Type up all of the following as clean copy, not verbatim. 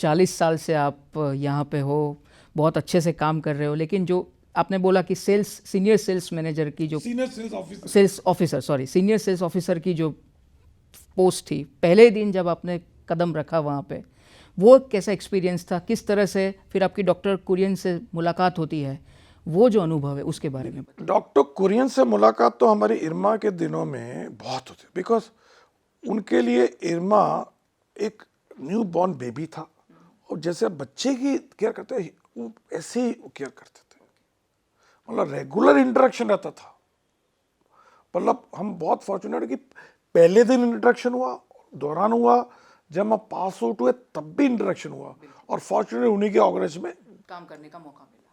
40 साल से आप यहाँ पे हो, बहुत अच्छे से काम कर रहे हो, लेकिन जो आपने बोला कि सीनियर सेल्स मैनेजर की जो सीनियर सेल्स ऑफिसर की जो पोस्ट थी, पहले दिन जब आपने कदम रखा वहाँ पे, वो कैसा एक्सपीरियंस था? किस तरह से फिर आपकी डॉक्टर कुरियन से मुलाकात होती है, वो जो अनुभव है उसके बारे में? डॉक्टर कुरियन से मुलाकात तो हमारी इरमा के दिनों में बहुत होती, बिकॉज उनके लिए इरमा एक न्यू बॉर्न बेबी था, और जैसे बच्चे की केयर करते हैं वो ऐसे ही केयर करते थे। मतलब रेगुलर इंटरेक्शन रहता था। मतलब हम बहुत फॉर्चुनेट कि पहले दिन इंटरेक्शन हुआ, दौरान हुआ, जब हम पास आउट हुए तब भी इंटरेक्शन हुआ, और फॉर्चुनेट उन्हीं के ऑर्गेनाइजेशन में काम करने का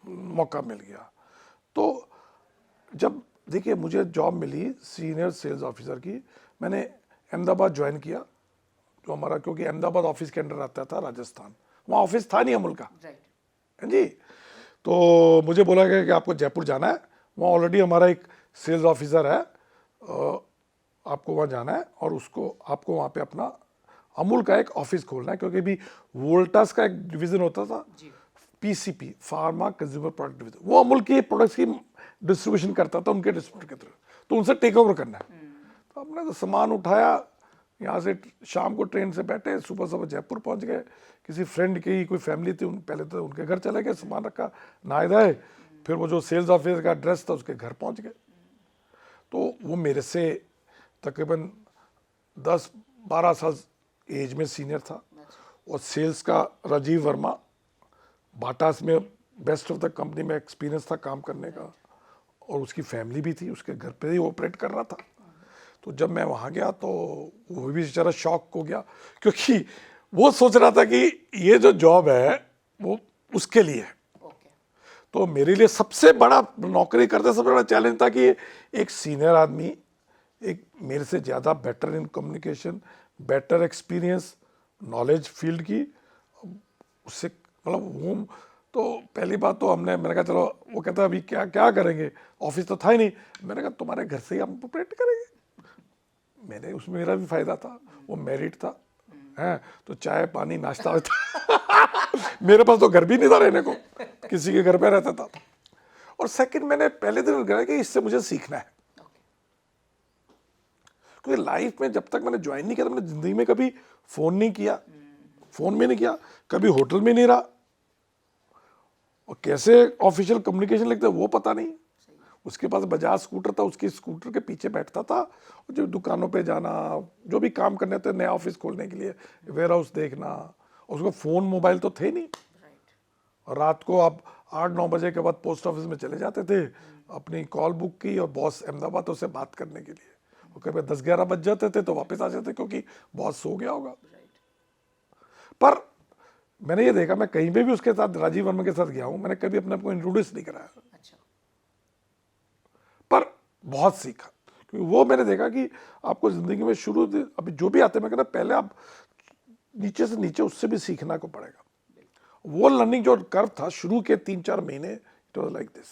मौका मिल गया। तो जब देखिए मुझे जॉब मिली सीनियर सेल्स ऑफिसर की, मैंने अहमदाबाद ज्वाइन किया, जो हमारा, क्योंकि अहमदाबाद ऑफिस के अंडर आता था राजस्थान, वहाँ ऑफिस था नहीं अमूल का, जी। तो मुझे बोला गया कि आपको जयपुर जाना है, वहाँ ऑलरेडी हमारा एक सेल्स ऑफिसर है, आपको वहाँ जाना है, और उसको आपको वहाँ पे अपना अमूल का एक ऑफिस खोलना है, क्योंकि भी वोल्टास का एक डिवीजन होता था, PCP, pharma consumer product division, वो अमूल की प्रोडक्ट्स की डिस्ट्रीब्यूशन करता था उनके डिस्ट्रीब्यूटर के थ्रू, तो उनसे टेक ओवर करना है। तो हमने तो सामान उठाया, यहाँ से शाम को ट्रेन से बैठे, सुबह सुबह जयपुर पहुँच गए, किसी फ्रेंड की कोई फैमिली थी, पहले तो उनके घर चले गए, सामान रखा, नहाए धाए, फिर वो जो सेल्स ऑफिसर का एड्रेस था उसके घर पहुँच गए। तो वो मेरे से तकरीबन 10-12 साल एज में सीनियर था, और सेल्स का राजीव वर्मा, बाटास में बेस्ट ऑफ द कंपनी में एक्सपीरियंस था काम करने का, और उसकी फैमिली भी थी, उसके घर पे ही ऑपरेट कर रहा था। तो जब मैं वहाँ गया तो वो भी बेचारा शॉक हो गया, क्योंकि वो सोच रहा था कि ये जो जॉब है वो उसके लिए है। तो मेरे लिए सबसे बड़ा, नौकरी करते सबसे बड़ा चैलेंज था कि एक सीनियर आदमी, एक मेरे से ज़्यादा better in communication, better experience, knowledge field की, उससे मतलब वो, तो पहली बात तो मैंने कहा चलो, वो कहता अभी क्या क्या करेंगे, ऑफिस तो था ही नहीं, मैंने कहा तुम्हारे घर से ही हम ऑपरेट करेंगे। मैंने उसमें मेरा भी फायदा था, वो मेरिट था, हैं, तो चाय पानी नाश्ता होता मेरे पास तो घर भी नहीं था रहने को, किसी के घर पे रहता था। और सेकंड, मैंने पहले दिन कहा कि इससे मुझे सीखना है, क्योंकि लाइफ में जब तक मैंने ज्वाइन नहीं किया तो मैंने जिंदगी में कभी फोन नहीं किया, फोन में नहीं किया, कभी होटल में नहीं रहा, और कैसे ऑफिशियल कम्युनिकेशन लिखते वो पता नहीं। उसके पास बजाज स्कूटर था, उसके स्कूटर के पीछे बैठता था, और जो दुकानों पे जाना, जो भी काम करने थे, नया ऑफिस खोलने के लिए वेयर हाउस देखना, और उसको फ़ोन मोबाइल तो थे नहीं, और रात को आप 8-9 बजे के बाद पोस्ट ऑफिस में चले जाते थे, अपनी कॉल बुक की, और बॉस अहमदाबाद उससे बात करने के लिए, और कभी 10-11 बज जाते थे तो वापस आ जाते, क्योंकि बॉस सो गया होगा। पर मैंने ये देखा, मैं कहीं पे भी उसके साथ, राजीव वर्मा के साथ गया हूँ, मैंने कभी अपने आप को इंट्रोड्यूस नहीं कराया, पर बहुत सीखा, क्योंकि वो मैंने देखा कि आपको जिंदगी में शुरू, अभी जो भी आते हैं, मैं कहता पहले आप नीचे से नीचे उससे भी सीखना को पड़ेगा। वो लर्निंग जो कर्व था शुरू के 3-4 महीने, it was like this,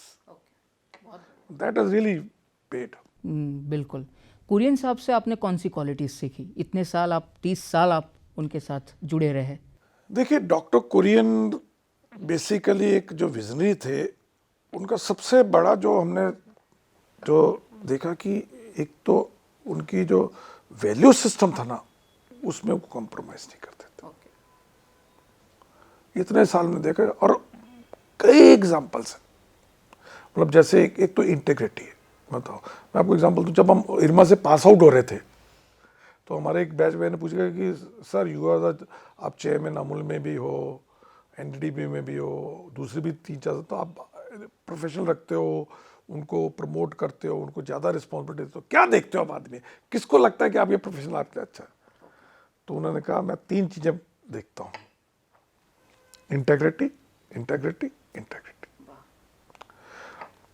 that is really paid. बिल्कुल। कुरियन साहब से आपने कौन सी क्वालिटीज सीखी? इतने साल आप, 30 साल आप उनके साथ जुड़े रहे। देखिए, डॉक्टर कुरियन बेसिकली एक जो विजनरी थे, उनका सबसे बड़ा जो हमने जो देखा कि एक तो उनकी जो वैल्यू सिस्टम था ना, उसमें वो कॉम्प्रोमाइज नहीं करते थे। इतने साल में देखा, और कई एग्जाम्पल्स हैं, मतलब जैसे एक तो इंटीग्रिटी है। बताओ, मैं आपको एग्जांपल दूं, जब हम इरमा से पास आउट हो रहे थे तो हमारे एक बैच में ने पूछा कि सर यू आर द, आप चेयरमैन अमूल में भी हो, एनडीडीबी में भी हो, दूसरी भी 3-4, तो आप प्रोफेशनल रखते हो, उनको प्रमोट करते हो, उनको ज़्यादा रिस्पॉन्सिबिलिटी देते हो, क्या देखते हो आप आदमी, किसको लगता है कि आप ये प्रोफेशनल आपके अच्छा है? तो उन्होंने कहा मैं 3 चीज़ें देखता हूँ, इंटेग्रिटी, इंटेग्रिटी, इंटेग्रिटी।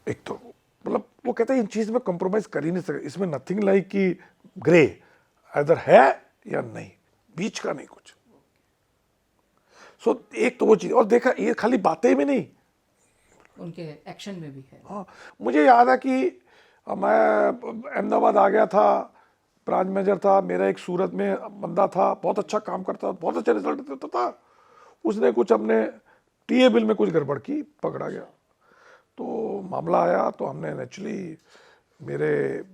एक तो मतलब वो कहते हैं इन चीज़ में कॉम्प्रोमाइज़ कर ही नहीं सकते, इसमें नथिंग लाइक कि ग्रे, इधर है या नहीं, बीच का नहीं कुछ। सो एक तो वो चीज़, और देखा ये खाली बातें में नहीं, उनके एक्शन में भी है। हाँ, मुझे याद है कि मैं अहमदाबाद आ गया था, ब्रांच मैनेजर था, मेरा एक सूरत में बंदा था, बहुत अच्छा काम करता था, बहुत अच्छा रिजल्ट देता था, उसने कुछ अपने टीए बिल में कुछ गड़बड़ की, पकड़ा गया। तो मामला आया तो हमने नेचुरली, मेरे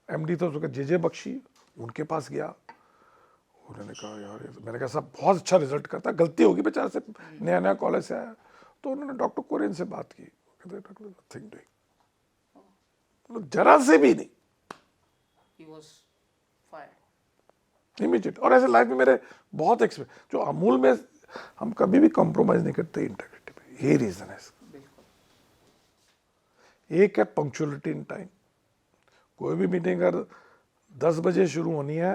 एमडी तो उसका जे बख्शी, उनके पास गया। उन्होंने कहा यार मैंने कहा साहब बहुत अच्छा रिजल्ट करता है, गलती होगी बेचारे से, नया नया कॉलेज से आया। तो उन्होंने डॉक्टर कुरियन से बात की, कहते डॉक्टर नथिंग डूइंग, जरा से भी नहीं, इमीडिएट। और ऐसे लाइफ में मेरे बहुत एक्सपीरियंस, जो अमूल में हम कभी भी कॉम्प्रोमाइज नहीं करते इंटेग्रिटी पे, यही रीजन है इसका। एक है पंक्चुअलिटी इन टाइम। कोई भी मीटिंग अगर 10 बजे शुरू होनी है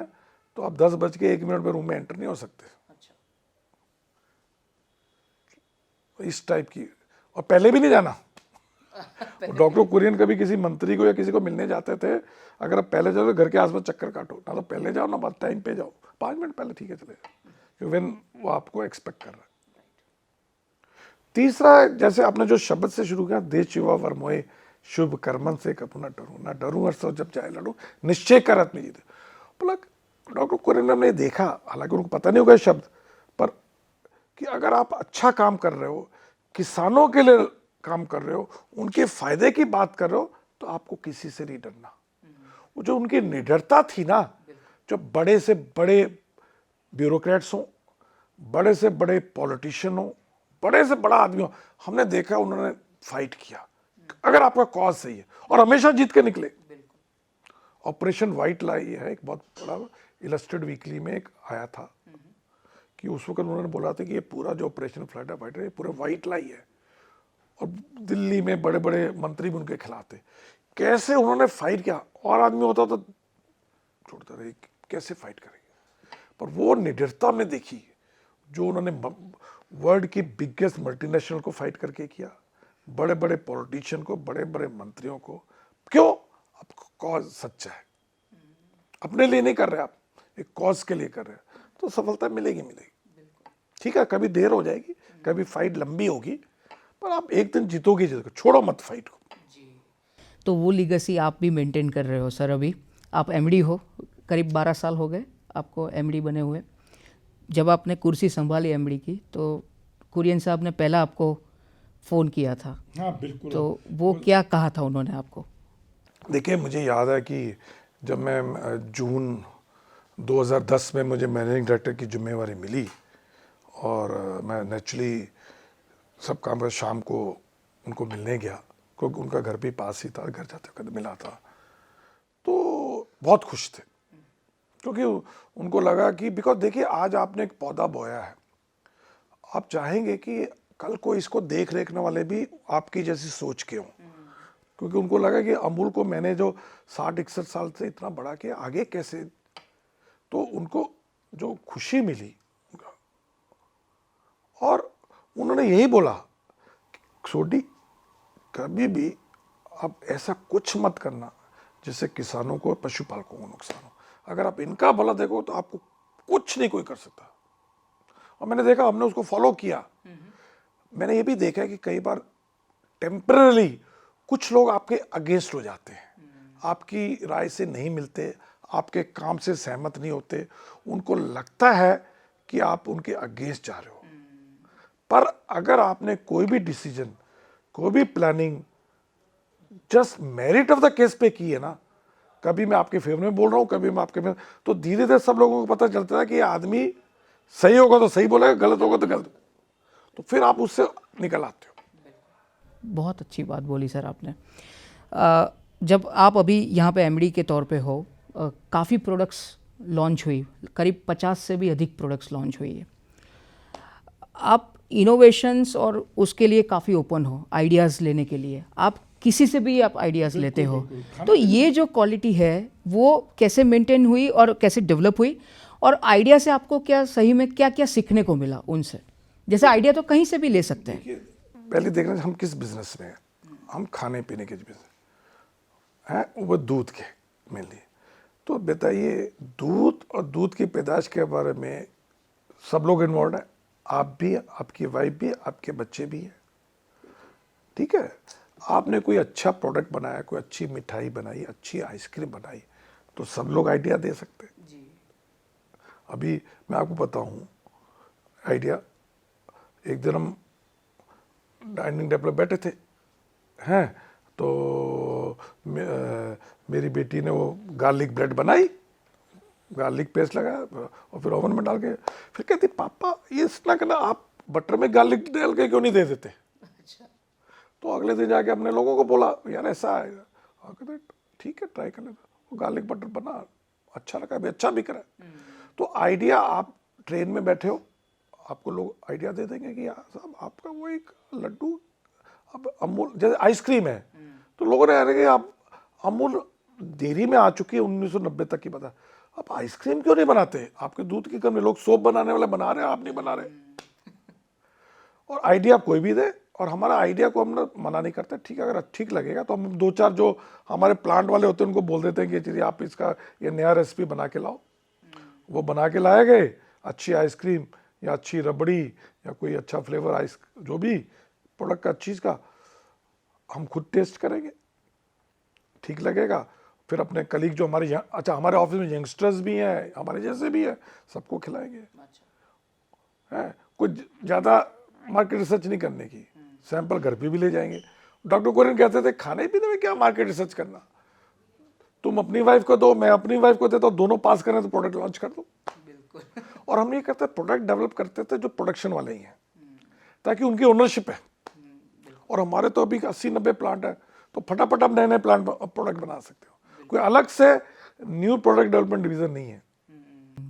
तो आप 10:01 में रूम में एंटर नहीं हो सकते। इस टाइप की, और पहले भी नहीं जाना। डॉक्टर कुरियन कभी किसी मंत्री को या किसी को मिलने जाते थे, अगर आप पहले जाओ तो घर के आसपास चक्कर काटो, ना तो पहले जाओ ना बाद टाइम पे जाओ, 5 मिनट पहले ठीक है चले जाओ, व्हेन वो आपको एक्सपेक्ट कर रहा है। तीसरा, जैसे आपने जो शब्द से शुरू किया, देश युवा वर्मोए शुभ कर्मन से कपू न डरूं, ना डरूं हर सो जब चाहे लड़ूं, निश्चय कर आत्म जीत। बोला डॉक्टर कुरियन ने हमने देखा, हालांकि उनको पता नहीं होगा शब्द, पर कि अगर आप अच्छा काम कर रहे हो, किसानों के लिए काम कर रहे हो, उनके फायदे की बात कर रहे हो, तो आपको किसी से नहीं डरना। वो जो उनकी निडरता थी ना, जो बड़े से बड़े ब्यूरोक्रेट्स हो, बड़े से बड़े पॉलिटिशियन हो, बड़े से बड़ा आदमी हो, हमने देखा उन्होंने फाइट किया अगर आपका कॉज सही है, और हमेशा जीत के निकले। ऑपरेशन व्हाइट लाई है, एक बहुत बड़ा इलस्ट्रेटेड वीकली में एक आया था कि उस वक्त उन्होंने बोला था कि ये पूरा जो ऑपरेशन फ्लड फाइटर है पूरा व्हाइट लाई है, और दिल्ली में बड़े बड़े मंत्री भी उनके खिलाफ थे। कैसे उन्होंने फाइट किया, और आदमी होता तो छोड़ता रहे, कैसे फाइट करेंगे। पर वो निडरता में देखी जो उन्होंने वर्ल्ड की बिगेस्ट मल्टीनेशनल को फाइट करके किया, बड़े बड़े पॉलिटिशियन को, बड़े बड़े मंत्रियों को। क्यों? आपका कॉज सच्चा है, अपने लिए नहीं कर रहे आप, एक कॉज के लिए कर रहे हैं, तो सफलता मिलेगी मिलेगी। ठीक है, कभी देर हो जाएगी, कभी फाइट लंबी होगी, पर आप एक दिन जीतोगे, छोड़ो मत फाइट को। तो वो लीगेसी आप भी मेंटेन कर रहे हो सर। अभी आप एमडी हो, करीब 12 साल हो गए आपको एमडी बने हुए। जब आपने कुर्सी संभाली एमडी की, तो कुरियन साहब ने पहला आपको फ़ोन किया था। हाँ बिल्कुल। तो वो क्या कहा था उन्होंने आपको? देखिए, मुझे याद है कि जब मैं जून 2010 में मुझे मैनेजिंग डायरेक्टर की जिम्मेवारी मिली, और मैं नेचुरली सब काम कर शाम को उनको मिलने गया, क्योंकि उनका घर भी पास ही था, घर जाते वक्त मिला था। तो बहुत खुश थे, क्योंकि उनको लगा कि बिकॉज देखिए आज आपने एक पौधा बोया है, आप चाहेंगे कि कल को इसको देख रेखने वाले भी आपकी जैसी सोच के हों, क्योंकि उनको लगा कि अमूल को मैंने जो 60-61 साल से इतना बड़ा किया, आगे कैसे। तो उनको जो खुशी मिली, और उन्होंने यही बोला, छोटी कभी भी आप ऐसा कुछ मत करना जिससे किसानों को, पशुपालकों को नुकसान हो। अगर आप इनका भला देखो तो आपको कुछ नहीं कोई कर सकता। और मैंने देखा, हमने उसको फॉलो किया। मैंने ये भी देखा है कि कई बार टेम्पररी कुछ लोग आपके अगेंस्ट हो जाते हैं, आपकी राय से नहीं मिलते, आपके काम से सहमत नहीं होते, उनको लगता है कि आप उनके अगेंस्ट जा रहे हो। पर अगर आपने कोई भी डिसीजन, कोई भी planning just merit of the case पे की है ना, कभी मैं आपके फेवर में बोल रहा हूँ, कभी मैं आपके में, तो धीरे धीरे सब लोगों को पता चलता है कि ये आदमी सही होगा तो सही बोलेगा, गलत होगा तो गलत, तो फिर आप उससे निकल आते हो। बहुत अच्छी बात बोली सर आपने। जब आप अभी यहाँ पे एमडी के तौर पे हो, काफ़ी प्रोडक्ट्स लॉन्च हुई, करीब 50 से भी अधिक प्रोडक्ट्स लॉन्च हुई है। आप इनोवेशंस और उसके लिए काफ़ी ओपन हो, आइडियाज़ लेने के लिए, आप किसी से भी आप आइडियाज़ लेते हो। तो ये जो क्वालिटी है वो कैसे मेंटेन हुई और कैसे डेवलप हुई, और आइडिया से आपको क्या सही में क्या क्या सीखने को मिला उनसे? जैसे आइडिया तो कहीं से भी ले सकते हैं। पहले देखना हम किस बिजनेस में हैं। हम खाने पीने के बिजनेस हैं, वो दूध के मेनली। तो बताइए, दूध और दूध की पैदाश के बारे में सब लोग इन्वॉल्व हैं, आप भी, आपकी वाइफ भी, आपके बच्चे भी हैं। ठीक है, आपने कोई अच्छा प्रोडक्ट बनाया, कोई अच्छी मिठाई बनाई, अच्छी आइसक्रीम बनाई, तो सब लोग आइडिया दे सकते हैं। अभी मैं आपको बताऊं आइडिया, एक दिन हम डाइनिंग टेबल पर बैठे थे हैं, तो मेरी बेटी ने वो गार्लिक ब्रेड बनाई, गार्लिक पेस्ट लगाया और फिर ओवन में डाल के, फिर कहती पापा ये इतना करना, आप बटर में गार्लिक डाल के क्यों नहीं दे देते? तो अगले दिन जाके अपने लोगों को बोला यार ऐसा है, कहते ठीक है ट्राई कर लेता, वो गार्लिक बटर बना, अच्छा लगा, अभी अच्छा बिक रहा है। तो आइडिया, आप ट्रेन में बैठे हो, आपको लोग आइडिया दे देंगे कि यार साहब आपका वो एक लड्डू, अब अमूल जैसे आइसक्रीम है, तो लोगों ने कहा कि आप अमूल डेयरी में आ चुकी है 1990 तक की पता, आप आइसक्रीम क्यों नहीं बनाते? आपके दूध की कमी, लोग सोप बनाने वाले बना रहे हैं, आप नहीं बना रहे। और आइडिया कोई भी दे, और हमारा आइडिया को हम ना मना नहीं करते, ठीक है, अगर ठीक लगेगा तो हम 2-4 जो हमारे प्लांट वाले होते हैं उनको बोल देते हैं कि चलिए आप इसका ये नया रेसिपी बना के लाओ। वो बना के लाए गए, अच्छी आइसक्रीम या अच्छी रबड़ी या कोई अच्छा फ्लेवर आइस, जो भी प्रोडक्ट का चीज़ का, हम खुद टेस्ट करेंगे, ठीक लगेगा, फिर अपने कलीग जो हमारे यहाँ, अच्छा हमारे ऑफिस में यंगस्टर्स भी हैं, हमारे जैसे भी है, सबको खिलाएंगे। है कुछ ज़्यादा मार्केट रिसर्च नहीं करने की, सैंपल घर पे भी ले जाएंगे। डॉक्टर कुरियन कहते थे खाने पीने में क्या मार्केट रिसर्च करना, तुम अपनी वाइफ को दो, मैं अपनी वाइफ को देता हूँ, दोनों पास करें तो प्रोडक्ट लॉन्च कर दो। और हम ये करते प्रोडक्ट डेवलप करते थे जो प्रोडक्शन वाले ही हैं, ताकि उनकी ओनरशिप है। और हमारे तो अभी 80-90 प्लांट है, तो फटाफट आप नए नए प्लांट प्रोडक्ट बना सकते हो, कोई अलग से न्यू प्रोडक्ट डेवलपमेंट डिवीजन नहीं है।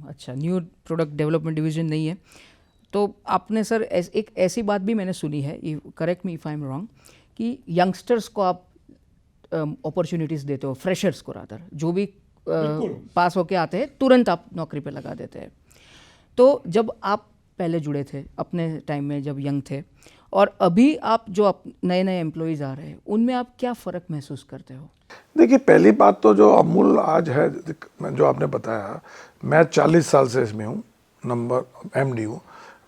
अच्छा, न्यू प्रोडक्ट डेवलपमेंट डिवीजन नहीं है। तो आपने सर एक ऐसी बात भी मैंने सुनी है, correct me if I am wrong, कि यंगस्टर्स को आप अपॉर्चुनिटीज़ देते हो, फ्रेशर्स को रादर, जो भी पास होके आते हैं तुरंत आप नौकरी पे लगा देते हैं। तो जब आप पहले जुड़े थे अपने टाइम में जब यंग थे, और अभी आप जो नए नए एम्प्लॉयज़ आ रहे हैं, उनमें आप क्या फ़र्क महसूस करते हो? देखिए पहली बात तो जो अमूल आज है, जो आपने बताया, मैं 40 साल से इसमें हूँ, नंबर MD हूँ,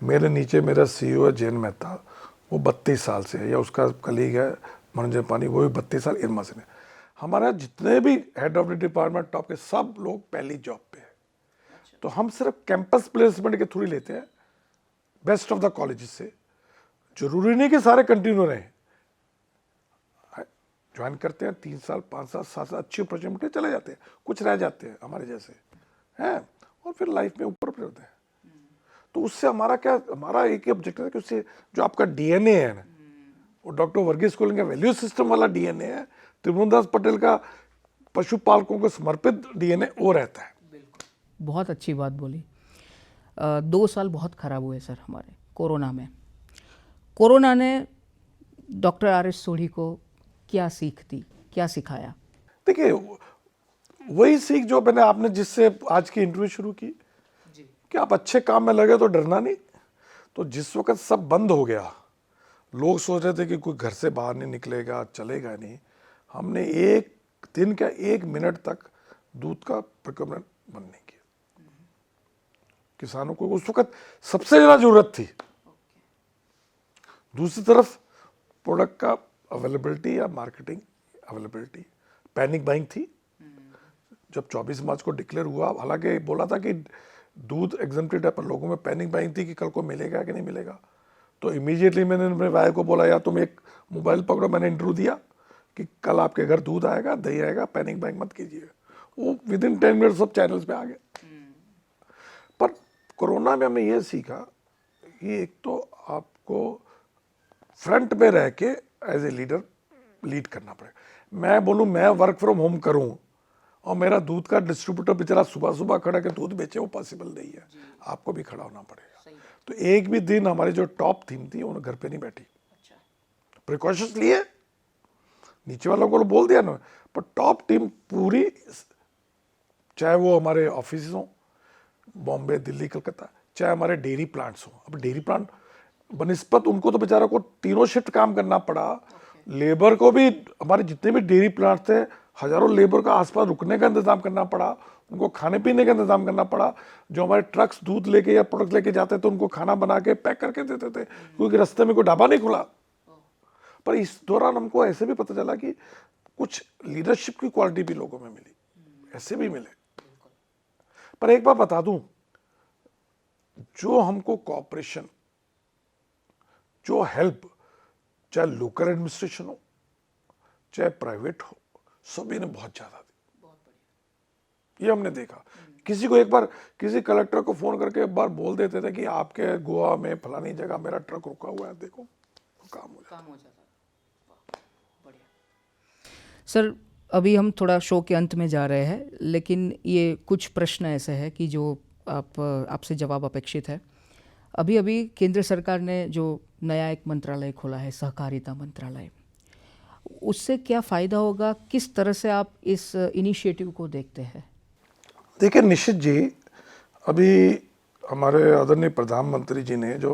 मेरे नीचे मेरा CEO है जैन मेहता, वो 32 साल से है, या उसका कलीग है मनोज पानी, वो भी 32 साल इरमा से है। हमारा जितने भी head of the department top के सब लोग पहली जॉब पे है। तो हम सिर्फ कैंपस प्लेसमेंट के थ्रू ही लेते हैं, बेस्ट ऑफ द कॉलेज से। जरूरी नहीं कि सारे कंटिन्यू रहें, ज्वाइन करते हैं 3 साल 5 साल 7 साल, अच्छी अपॉर्चुनिटी चले जाते हैं, कुछ रह जाते हैं हमारे जैसे हैं, और फिर लाइफ में ऊपर होते हैं। तो उससे हमारा क्या, हमारा एक ही ऑब्जेक्टिव है कि उससे जो आपका DNA है ना, वो डॉक्टर वर्गीस कुरियन का वैल्यू सिस्टम वाला DNA है, त्रिभुवनदास पटेल का पशुपालकों को समर्पित DNA वो रहता है। बहुत अच्छी बात बोली। 2 साल बहुत ख़राब हुए सर हमारे कोरोना में। कोरोना ने डॉक्टर RS सोढ़ी को क्या सीख दी, क्या सिखाया? देखिए वही सीख जो मैंने, आपने जिससे आज की इंटरव्यू शुरू की कि आप अच्छे काम में लगे तो डरना नहीं। तो जिस वक्त सब बंद हो गया, लोग सोच रहे थे कि कोई घर से बाहर नहीं निकलेगा, चलेगा नहीं, हमने एक दिन का 1 मिनट तक दूध का प्रोक्योरमेंट बंद नहीं किया। किसानों को उस वक्त सबसे ज़्यादा जरूरत थी। दूसरी तरफ प्रोडक्ट का अवेलेबिलिटी या मार्केटिंग अवेलेबिलिटी, पैनिक बाइंग थी। जब 24 मार्च को डिक्लेयर हुआ, हालांकि बोला था कि दूध एग्जम्प्टेड है, पर लोगों में पैनिक बाइंग थी कि कल को मिलेगा कि नहीं मिलेगा। तो इमीडिएटली मैंने अपने भाई को बोला, यार तुम एक मोबाइल पकड़ो, मैंने इंटरव्यू दिया कि कल आपके घर दूध आएगा, दही आएगा, पैनिक बाइंग मत कीजिए। वो विदिन 10 मिनट सब चैनल्स पे आ गए। पर कोरोना में हमें ये सीखा कि एक तो आपको फ्रंट में रह के एज ए लीडर लीड करना पड़ेगा। मैं बोलूँ मैं वर्क फ्रॉम होम करूँ और मेरा दूध का डिस्ट्रीब्यूटर बेचारा सुबह सुबह खड़ा के दूध बेचे, वो पॉसिबल नहीं है। आपको भी खड़ा होना पड़ेगा। तो एक भी दिन हमारी जो टॉप थीम थी वो घर पे नहीं बैठी। प्रिकॉशंस लिए, नीचे वालों को बोल दिया ना, पर टॉप टीम पूरी, चाहे वो हमारे ऑफिस हों बॉम्बे, दिल्ली, कलकत्ता, चाहे हमारे डेयरी प्लांट्स हों। अब डेयरी प्लांट बनिस्पत उनको तो बेचारा को तीनों शिफ्ट काम करना पड़ा। लेबर को भी, हमारे जितने भी डेयरी प्लांट थे, हजारों लेबर का आसपास रुकने का इंतजाम करना पड़ा, उनको खाने पीने का इंतजाम करना पड़ा। जो हमारे ट्रक्स दूध लेके या प्रोडक्ट लेके जाते थे उनको खाना बना के पैक करके देते थे, क्योंकि रास्ते में कोई ढाबा नहीं खुला। पर इस दौरान हमको ऐसे भी पता चला कि कुछ लीडरशिप की क्वालिटी भी लोगों में मिली, ऐसे भी मिले। पर एक बात बता दूं, जो हमको कॉपरेशन जो हेल्प चाहे लोकल एडमिनिस्ट्रेशन हो चाहे प्राइवेट हो, सभी ने बहुत ज़्यादा दी। ये हमने देखा। किसी को एक बार किसी कलेक्टर को फोन करके एक बार बोल देते थे कि आपके गोवा में फलानी जगह मेरा ट्रक रुका हुआ है, देखो तो काम हो जाता। बढ़िया सर, अभी हम थोड़ा शो के अंत में जा रहे हैं, लेकिन ये कुछ प्रश्न ऐसे हैं कि जो आपसे जवाब अपेक्षित है। अभी अभी केंद्र सरकार ने जो नया एक मंत्रालय खोला है, सहकारिता मंत्रालय, उससे क्या फ़ायदा होगा? किस तरह से आप इस इनिशिएटिव को देखते हैं? देखिए निश्चित जी, अभी हमारे आदरणीय प्रधानमंत्री जी ने जो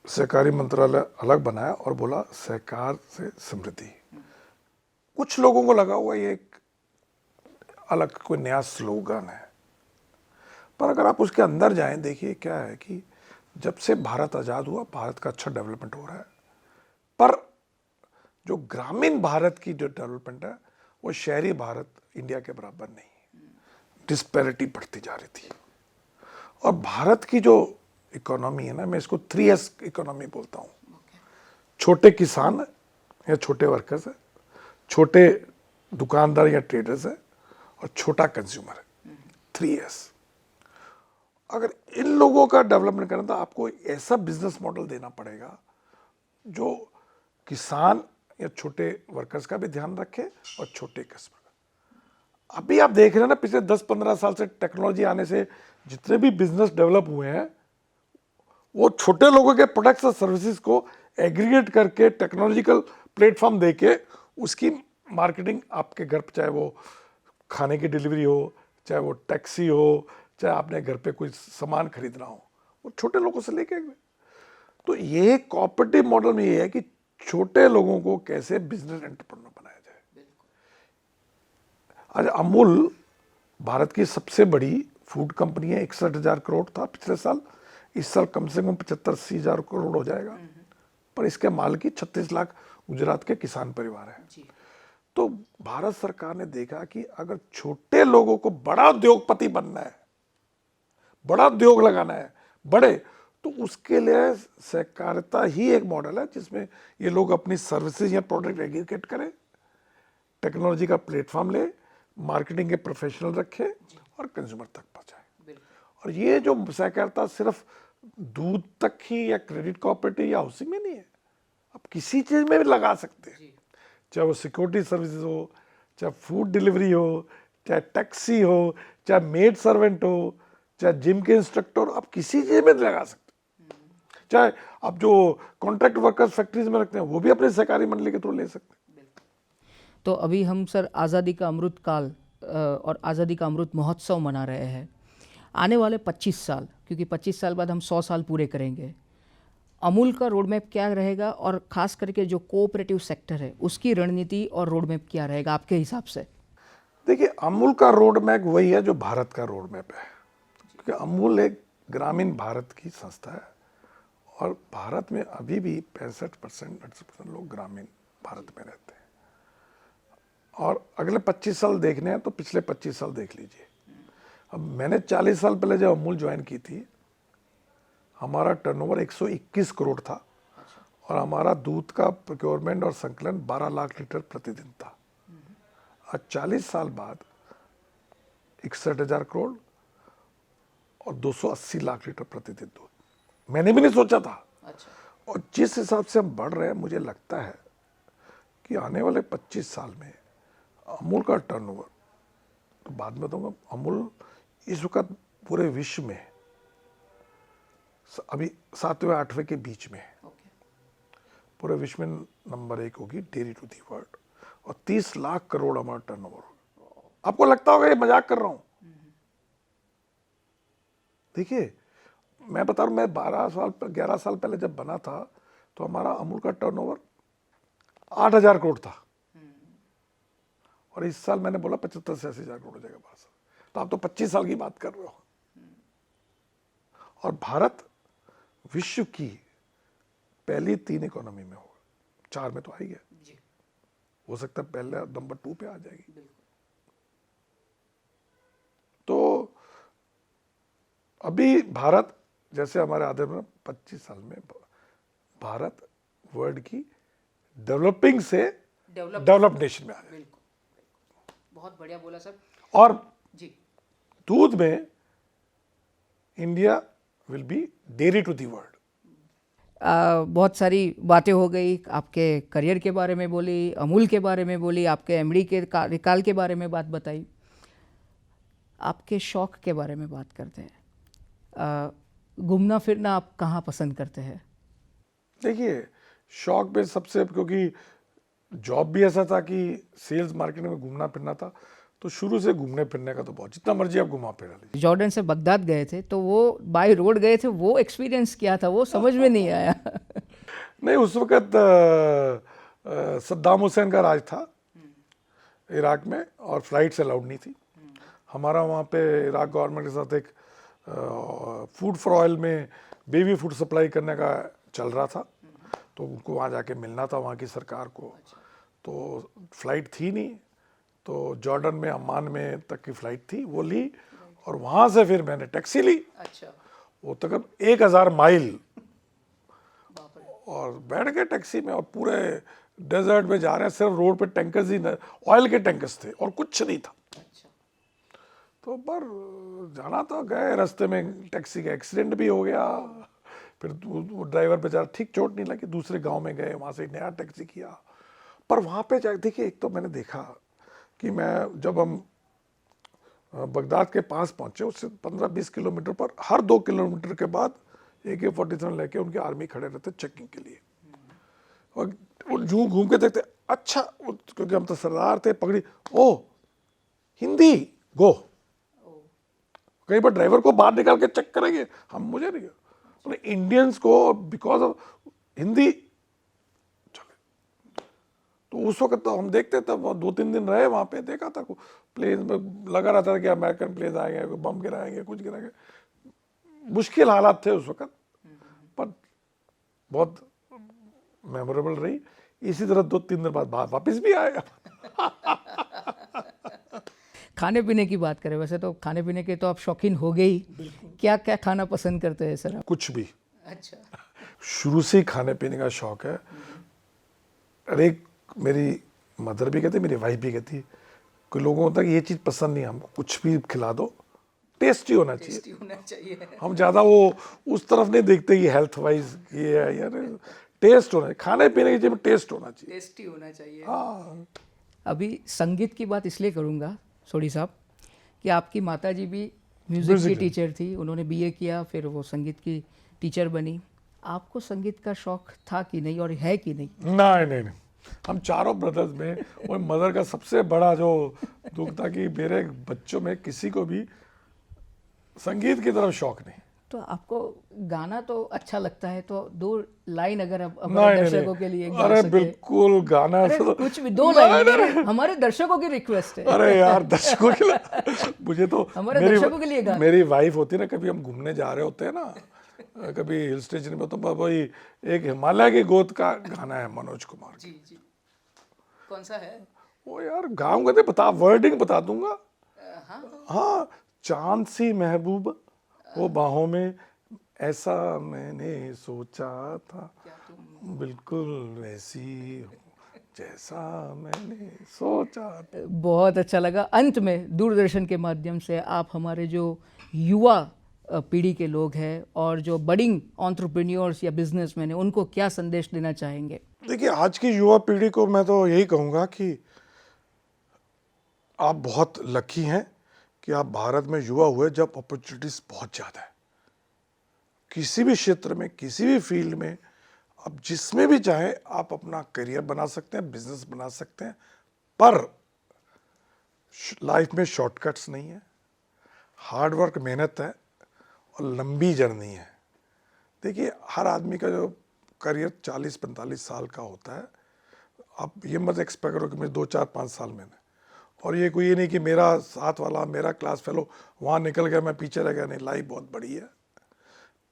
सहकारी मंत्रालय अलग बनाया और बोला सहकार से समृद्धि, कुछ लोगों को लगा हुआ ये एक अलग कोई नया स्लोगन है, पर अगर आप उसके अंदर जाएं, देखिए क्या है कि जब से भारत आज़ाद हुआ, भारत का अच्छा डेवलपमेंट हो रहा है, पर जो ग्रामीण भारत की जो डेवलपमेंट है वो शहरी भारत इंडिया के बराबर नहीं, डिस्पैरिटी बढ़ती जा रही थी। और भारत की जो इकोनॉमी है ना, मैं इसको 3S इकोनॉमी बोलता हूँ। छोटे किसान या छोटे वर्कर्स है, छोटे दुकानदार या ट्रेडर्स है, और छोटा कंज्यूमर है, 3S। अगर इन लोगों का डेवलपमेंट करना तो आपको ऐसा बिजनेस मॉडल देना पड़ेगा जो किसान या छोटे वर्कर्स का भी ध्यान रखे और छोटे कस्टमर। अभी आप देख रहे हैं ना, पिछले 10-15 साल से टेक्नोलॉजी आने से जितने भी बिजनेस डेवलप हुए हैं, वो छोटे लोगों के प्रोडक्ट्स और सर्विसेज को एग्रीगेट करके टेक्नोलॉजिकल प्लेटफॉर्म देके उसकी मार्केटिंग आपके घर पे, चाहे वो खाने की डिलीवरी हो, चाहे वो टैक्सी हो, चाहे आपने घर पे कोई सामान खरीदना हो, वो छोटे लोगों से लेके। तो ये कोऑपरेटिव मॉडल में ये है कि छोटे लोगों को कैसे बिजनेस एंटरप्रेन्योर बनाया जाए। आज अमूल भारत की सबसे बड़ी फूड कंपनी है, 61,000 करोड़ था पिछले साल, इस साल कम से कम 75-80 हजार करोड़ हो जाएगा, पर इसके मालिक 36 लाख गुजरात के किसान परिवार हैं। तो भारत सरकार ने देखा कि अगर छोटे लोगों को बड़ा उद्योगपति बनना है, बड़ा उद्योग लगाना है, बड़े, तो उसके लिए सहकारिता ही एक मॉडल है जिसमें ये लोग अपनी सर्विसेज या प्रोडक्ट एग्रीगेट करें, टेक्नोलॉजी का प्लेटफॉर्म ले, मार्केटिंग के प्रोफेशनल रखे और कंज्यूमर तक पहुंचाए। और ये जो सहकारिता सिर्फ दूध तक ही या क्रेडिट कोऑपरेटिव या हाउसिंग में नहीं है, आप किसी चीज में भी लगा सकते हैं, चाहे वो सिक्योरिटी सर्विसेज हो, चाहे फूड डिलीवरी हो, चाहे टैक्सी हो, चाहे मेड सर्वेंट हो, चाहे जिम के इंस्ट्रक्टर, आप किसी चीज में लगा सकते हैं। चाहे आप जो कॉन्ट्रैक्ट वर्कर्स फैक्ट्रीज में रखते हैं वो भी अपने सहकारी मंडली के थ्रू ले सकते हैं। तो अभी हम सर आज़ादी का अमृत काल और आज़ादी का अमृत महोत्सव मना रहे हैं। आने वाले 25 साल, क्योंकि 25 साल बाद हम 100 साल पूरे करेंगे, अमूल का रोड मैप क्या रहेगा, और ख़ास करके जो कोऑपरेटिव सेक्टर है उसकी रणनीति और रोड मैप क्या रहेगा आपके हिसाब से? देखिए, अमूल का रोड मैप वही है जो भारत का रोड मैप है, क्योंकि अमूल एक ग्रामीण भारत की संस्था है और भारत में अभी भी 65% लोग ग्रामीण भारत में रहते हैं। और अगले 25 साल देखने हैं तो पिछले 25 साल देख लीजिए। अब मैंने 40 साल पहले जब अमूल ज्वाइन की थी, हमारा टर्नओवर 121 करोड़ था और हमारा दूध का प्रोक्योरमेंट और संकलन 12 लाख लीटर प्रतिदिन था। आज 40 साल बाद 61,000 करोड़ और 280 लाख लीटर प्रतिदिन दूध, मैंने भी नहीं सोचा था। और जिस हिसाब से हम बढ़ रहे हैं, मुझे लगता है कि आने वाले 25 साल में अमूल का टर्नओवर, तो बाद में दूंगा, अमूल इस वक्त पूरे विश्व में अभी 7वें 8वें के बीच में है। पूरे विश्व में नंबर 1 होगी डेयरी टू दी वर्ल्ड, और 30 लाख करोड़ हमारा टर्नओवर होगा। आपको लगता होगा ये मजाक कर रहा हूं, देखिए मैं बता रहा हूं, मैं 11 साल पहले जब बना था तो हमारा अमूल का टर्नओवर 8,000 करोड़ था, और इस साल मैंने बोला 75 से 80,000 करोड़ हो जाएगा 12 साल। तो आप तो 25 साल की बात कर रहे हो। और भारत विश्व की पहली 3 इकोनॉमी में होगा, 4 में तो आ ही गया, हो सकता है पहले नंबर 2 पे आ जाएगी। तो अभी भारत जैसे हमारे आधे में 25 साल में भारत वर्ल्ड की डेवलपिंग से डेवलप डेवलप्ड नेशन में आ जाए। बिल्कुल, बहुत बढ़िया बोला सर। और जी, दूध में India will be dairy to the world. बहुत सारी बातें हो गई, आपके करियर के बारे में बोली, अमूल के बारे में बोली, आपके एमडी के कार्यकाल के बारे में बात बताई। आपके शौक के बारे में बात करते हैं। घूमना फिरना आप कहाँ पसंद करते हैं? देखिए, शौक में सबसे, क्योंकि जॉब भी ऐसा था कि सेल्स मार्केटिंग में घूमना फिरना था, तो शुरू से घूमने फिरने का तो बहुत, जितना मर्जी आप घुमा फिरा लीजिए। जॉर्डन से बगदाद गए थे, तो वो बाय रोड गए थे, वो एक्सपीरियंस क्या था, वो समझ में नहीं आया। नहीं, उस वक्त सद्दाम हुसैन का राज था इराक में, और फ्लाइट्स अलाउड नहीं थी। हमारा वहाँ पे इराक गवर्नमेंट के साथ एक फूड फॉर ऑयल में बेबी फूड सप्लाई करने का चल रहा था, तो उनको वहाँ जाके मिलना था वहाँ की सरकार को। तो फ्लाइट थी नहीं, तो जॉर्डन में, अम्मान में तक की फ़्लाइट थी, वो ली, और वहाँ से फिर मैंने टैक्सी ली। अच्छा, वो तकरीबन 1000 माइल, और बैठ गए टैक्सी में, और पूरे डेजर्ट में जा रहे हैं, सिर्फ रोड पे टैंकर्स ही, ऑयल के टैंकर्स थे और कुछ नहीं था। अच्छा, तो पर जाना तो गए, रास्ते में टैक्सी का एक्सीडेंट भी हो गया। फिर वो ड्राइवर बेचारा, ठीक चोट नहीं लगी, दूसरे गांव में गए, वहाँ से एक नया टैक्सी किया। पर वहाँ पे जा देखिए, एक तो मैंने देखा कि मैं, जब हम बगदाद के पास पहुँचे, उससे 15-20 किलोमीटर पर हर 2 किलोमीटर के बाद AK-47 लेके उनके आर्मी खड़े रहते चेकिंग के लिए। और वो यूँ घूम के देखते, अच्छा, क्योंकि हम तो सरदार थे, पगड़ी, ओ हिंदी, गो। कई बार ड्राइवर को बाहर निकाल के चेक करेंगे, हम, मुझे नहीं, तो इंडियंस को बिकॉज ऑफ हिंदी चले। तो उस वक्त तो हम देखते, तब 2-3 दिन रहे वहाँ पे, देखा था प्लेन में लगा रहता था कि अमेरिकन प्लेन आएंगे, बम गिराएंगे, कुछ गिराएंगे। मुश्किल हालात थे उस वक्त, पर बहुत मेमोरेबल रही। इसी तरह 2-3 दिन बाद वापस भी आएगा। खाने पीने की बात करें, वैसे तो खाने पीने के तो आप शौकीन हो गए ही। क्या क्या खाना पसंद करते हैं सर आप? कुछ भी, अच्छा, शुरू से ही खाने पीने का शौक है। अरे, मेरी मदर भी कहती, मेरी वाइफ भी कहती, कोई लोगों को होता है कि ये चीज़ पसंद नहीं, हमको कुछ भी खिला दो, टेस्टी होना चाहिए। टेस्टी होना चाहिए। हम ज़्यादा वो उस तरफ नहीं देखते कि हेल्थ वाइज ये है यार, टेस्ट होना चाहिए, खाने पीने की चीज़ में टेस्ट होना चाहिए। टेस्टी होना चाहिए। हाँ, अभी संगीत की बात इसलिए करूँगा सोढ़ी साहब, कि आपकी माताजी भी म्यूज़िक की टीचर थी, उन्होंने बीए किया, फिर वो संगीत की टीचर बनी। आपको संगीत का शौक था कि नहीं, और है कि नहीं? नहीं, हम चारों ब्रदर्स में, और मदर का सबसे बड़ा जो दुख था कि मेरे बच्चों में किसी को भी संगीत की तरफ शौक नहीं। तो आपको गाना तो अच्छा लगता है, तो 2 लाइन अगर आप हमारे दर्शकों के लिए गा अरे सके। बिल्कुल, गाना अरे तो कुछ भी 2 लाइन, हमारे दर्शकों की रिक्वेस्ट है। अरे यार, दर्शकों के लिए मुझे तो, हमारे दर्शकों के लिए गाना। मेरी वाइफ होती है ना, कभी हम घूमने जा रहे होते हैं ना, कभी हिल स्टेशन में, तो वही एक हिमालय की गोद का गाना है मनोज कुमार। जी जी, कौन सा है? वो यार गाऊंगा तो बता, वर्डिंग बता दूंगा। हाँ, हाँ, चांद सी महबूब वो बाहों में, ऐसा मैंने सोचा था, बिल्कुल वैसी हो जैसा मैंने सोचा था। बहुत अच्छा लगा। अंत में दूरदर्शन के माध्यम से आप हमारे जो युवा पीढ़ी के लोग हैं, और जो बडिंग एंटरप्रेन्योर्स या बिजनेसमैन हैं, उनको क्या संदेश देना चाहेंगे? देखिए, आज की युवा पीढ़ी को मैं तो यही कहूँगा कि आप बहुत लकी हैं कि आप भारत में युवा हुए, जब अपॉर्चुनिटीज़ बहुत ज़्यादा है। किसी भी क्षेत्र में, किसी भी फील्ड में, आप जिसमें भी चाहे आप अपना करियर बना सकते हैं, बिजनेस बना सकते हैं। पर लाइफ में शॉर्टकट्स नहीं है, हार्ड वर्क, मेहनत है, और लंबी जर्नी है। देखिए, हर आदमी का जो करियर 40-45 साल का होता है। आप ये मत एक्सपेक्ट करो कि मैं 2-4-5 साल में, और ये कोई ये नहीं कि मेरा साथ वाला, मेरा क्लास फेलो वहाँ निकल गया, मैं पीछे रह गया। नहीं, लाइफ बहुत बड़ी है।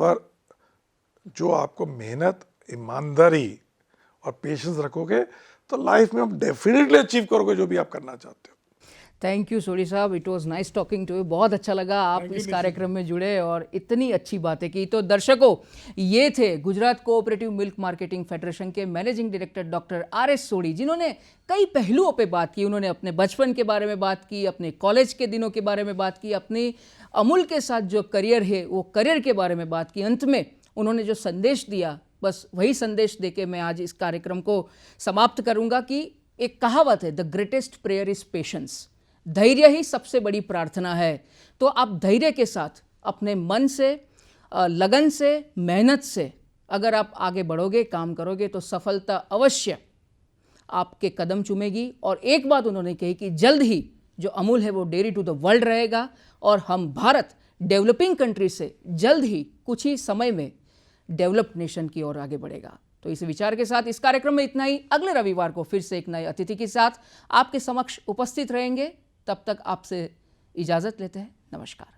पर जो आपको मेहनत, ईमानदारी और पेशेंस रखोगे, तो लाइफ में आप डेफिनेटली अचीव करोगे जो भी आप करना चाहते हो। Thank you Sodhi sahab, it was nice talking to you. बहुत अच्छा लगा आप इस कार्यक्रम में जुड़े और इतनी अच्छी बातें की। तो दर्शकों, ये थे Gujarat cooperative milk marketing federation के मैनेजिंग डायरेक्टर डॉक्टर आर.एस. सोडी, जिन्होंने कई पहलुओं पे बात की। उन्होंने अपने बचपन के बारे में बात की, अपने कॉलेज के दिनों के बारे में बात की, अपनी अमूल के साथ जो करियर है वो करियर के बारे में बात की। अंत में उन्होंने जो संदेश दिया, बस वही संदेश देके मैं आज इस कार्यक्रम को समाप्त करूंगा कि एक कहावत है, the greatest prayer is patience. धैर्य ही सबसे बड़ी प्रार्थना है। तो आप धैर्य के साथ अपने मन से, लगन से, मेहनत से अगर आप आगे बढ़ोगे, काम करोगे, तो सफलता अवश्य आपके कदम चूमेगी। और एक बात उन्होंने कही कि जल्द ही जो अमूल है वो डेयरी टू द वर्ल्ड रहेगा और हम भारत डेवलपिंग कंट्री से जल्द ही कुछ ही समय में डेवलप्ड नेशन की ओर आगे बढ़ेगा। तो इस विचार के साथ इस कार्यक्रम में इतना ही। अगले रविवार को फिर से एक नए अतिथि के साथ आपके समक्ष उपस्थित रहेंगे। तब तक आपसे इजाज़त लेते हैं। नमस्कार।